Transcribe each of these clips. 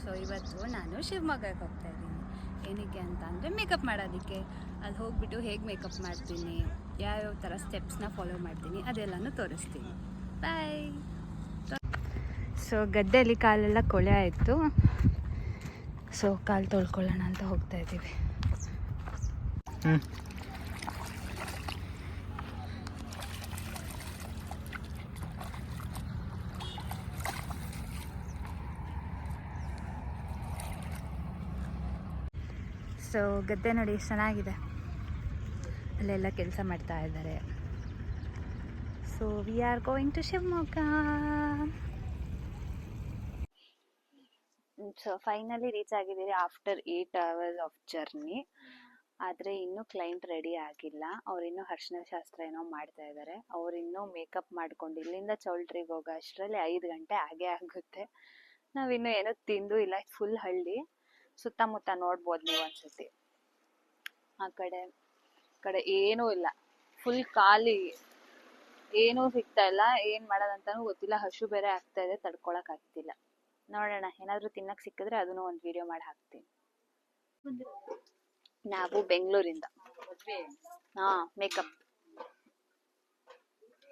So ಇವತ್ತು ನಾನು ಶಿವಮೊಗ್ಗಕ್ಕೆ ಹೋಗ್ತಾ ಇದ್ದೀನಿ. ಏನಕ್ಕೆ ಅಂತ ಅಂದರೆ ಮೇಕಪ್ ಮಾಡೋದಕ್ಕೆ. ಅಲ್ಲಿ ಹೋಗ್ಬಿಟ್ಟು ಹೇಗೆ ಮೇಕಪ್ ಮಾಡ್ತೀನಿ, ಯಾವ್ಯಾವ ಥರ ಸ್ಟೆಪ್ಸ್ನ ಫಾಲೋ ಮಾಡ್ತೀನಿ ಅದೆಲ್ಲನೂ ತೋರಿಸ್ತೀನಿ. ಬಾಯ್. ಸೊ ಗದ್ದೆಯಲ್ಲಿ ಕಾಲೆಲ್ಲ ಕೊಳೆ ಆಯಿತು. ಸೊ ಕಾಲು ತೊಳ್ಕೊಳ್ಳೋಣ ಅಂತ ಹೋಗ್ತಾ ಇದ್ದೀವಿ. ಸೊ ಗದ್ದೆ ನೋಡಿ ಎಷ್ಟು ಚೆನ್ನಾಗಿದೆ, ಅಲ್ಲೆಲ್ಲ ಕೆಲಸ ಮಾಡ್ತಾ ಇದ್ದಾರೆ. So we are going to Shivamogga. So finally reach ಆಗಿದ್ದೀರಿ ಆಫ್ಟರ್ 8 hours ಆಫ್ ಜರ್ನಿ. ಆದರೆ ಇನ್ನೂ ಕ್ಲೈಂಟ್ ರೆಡಿ ಆಗಿಲ್ಲ. ಅವ್ರಿನ್ನೂ ಅರಿಶಿನ ಶಾಸ್ತ್ರ ಏನೋ ಮಾಡ್ತಾ ಇದ್ದಾರೆ. ಅವ್ರಿನ್ನೂ ಮೇಕಪ್ ಮಾಡ್ಕೊಂಡು ಇಲ್ಲಿಂದ ಚೌಲ್ಟ್ರಿಗೆ ಹೋಗೋ ಅಷ್ಟರಲ್ಲಿ 5 ಗಂಟೆ ಆಗೇ ಆಗುತ್ತೆ. ನಾವಿನ್ನೂ ಏನೂ ತಿಂದು ಇಲ್ಲ. ಫುಲ್ ಹಳ್ಳಿ, ಸುತ್ತಮುತ್ತ ನೋಡ್ಬೋದು ನೀವು ಒಂದ್ಸತಿ. ಆ ಕಡೆ ಏನೂ ಇಲ್ಲ, ಫುಲ್ ಖಾಲಿ, ಏನೂ ಸಿಗ್ತಾ ಇಲ್ಲ. ಏನು ಮಾಡೋದಂತಾನೂ ಗೊತ್ತಿಲ್ಲ. ಹಸು ಬೇರೆ ಆಗ್ತಾ ಇದೆ, ತಡ್ಕೊಳಕ್ ಆಗ್ತಿಲ್ಲ. ನೋಡೋಣ, ಏನಾದರೂ ತಿನ್ನಕ್ಕೆ ಸಿಕ್ಕಿದ್ರೆ ಅದನ್ನು ಒಂದು ವಿಡಿಯೋ ಮಾಡಿ ಹಾಕ್ತೀನಿ. ನಾವು ಬೆಂಗಳೂರಿಂದ. ಮೇಕಪ್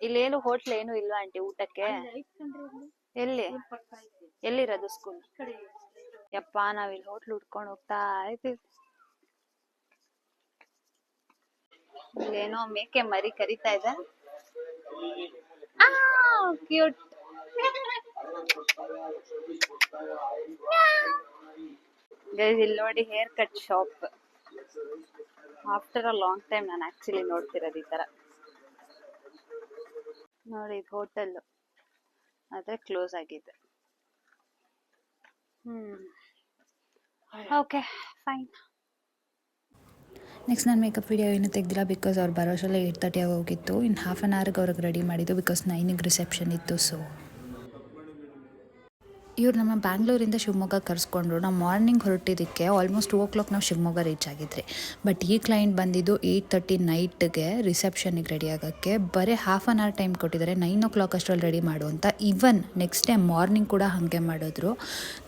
ಇಲ್ಲೇನು ಹೋಟ್ಲ್ ಏನು ಇಲ್ವಾ ಆಂಟಿ ಊಟಕ್ಕೆ? ಎಲ್ಲಿರೋದು ಸ್ಕೂಲ್? ಯಪ್ಪ, ನಾವಿಲ್ಲಿ ಹೋಟ್ಲ್ ಹುಡ್ಕೊಂಡು ಹೋಗ್ತಾ ಇದ್ದೀವಿ. ಇಲ್ಲೇನೋ ಮೇಕೆ ಮರಿ ಕರಿತಾ ಇದೆ. ಕ್ಯೂಟ್. ಗೈಸ್, ಇಲ್ಲಿ ನೋಡಿ, hair cut shop. After a long time ನಾನು ಆಕ್ಚುಲಿ ನೋಡ್ತಿರೋದು ಈ ತರ. ನೋಡಿ, ಇದು ಹೋಟೆಲ್, ಅದೇ ಕ್ಲೋಸ್ ಆಗಿದೆ. Okay, fine. ನೆಕ್ಸ್ಟ್ ನಾನು ಮೇಕಪ್ ವಿಡಿಯೋ ಏನೂ ತೆಗ್ದಿಲ್ಲ, ಬಿಕಾಸ್ ಅವ್ರು ಬರೋಷ್ಟರಲ್ಲಿ 8:30 ಆಗೋಗಿತ್ತು. ಇನ್ನು ಹಾಫ್ ಆನ್ ಅವರ್ಗೆ ಅವ್ರಿಗೆ ರೆಡಿ ಮಾಡಿದ್ದು, ಬಿಕಾಸ್ 9ಗೆ ರಿಸೆಪ್ಷನ್ ಇತ್ತು. ಸೊ ಇವ್ರು ನಮ್ಮ ಬ್ಯಾಂಗ್ಳೂರಿಂದ ಶಿವಮೊಗ್ಗ ಕರೆಸ್ಕೊಂಡ್ರು. ನಾವು ಮಾರ್ನಿಂಗ್ ಹೊರಟಿದ್ದಕ್ಕೆ ಆಲ್ಮೋಸ್ಟ್ 2 o'clock ನಾವು ಶಿವಮೊಗ್ಗ ರೀಚ್ ಆಗಿದ್ರಿ. ಬಟ್ ಈ ಕ್ಲೈಂಟ್ ಬಂದಿದ್ದು 8:30 ನೈಟ್ಗೆ ರಿಸೆಪ್ಷನಿಗೆ ರೆಡಿ ಆಗೋಕ್ಕೆ. ಬರೀ ಹಾಫ್ ಆನ್ ಅವರ್ ಟೈಮ್ ಕೊಟ್ಟಿದ್ದಾರೆ, 9 o'clock ಅಷ್ಟರಲ್ಲಿ ರೆಡಿ ಮಾಡು ಅಂತ. ಈವನ್ ನೆಕ್ಸ್ಟ್ ಡೇ ಮಾರ್ನಿಂಗ್ ಕೂಡ ಹಾಗೆ ಮಾಡಿದ್ರು.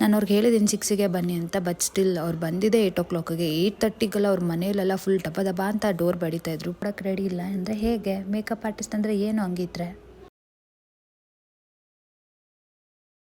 ನಾನು ಅವ್ರಿಗೆ ಹೇಳಿದ್ದೀನಿ 6ಗೆ ಬನ್ನಿ ಅಂತ. ಬಟ್ ಸ್ಟಿಲ್ ಅವ್ರು ಬಂದಿದ್ದೆ 8 o'clockಗೆ. 8:30ಗೆಲ್ಲ ಅವ್ರ ಮನೆಯಲ್ಲೆಲ್ಲ ಫುಲ್ ದಬ ಅಂತ ಡೋರ್ ಬಡಿತಾಯಿದ್ರು. ಕೊಡೋಕ್ಕೆ ರೆಡಿ ಇಲ್ಲ ಅಂದರೆ ಹೇಗೆ? ಮೇಕಪ್ ಆರ್ಟಿಸ್ಟ್ ಅಂದರೆ ಏನು ಹಂಗಿದ್ರೆ?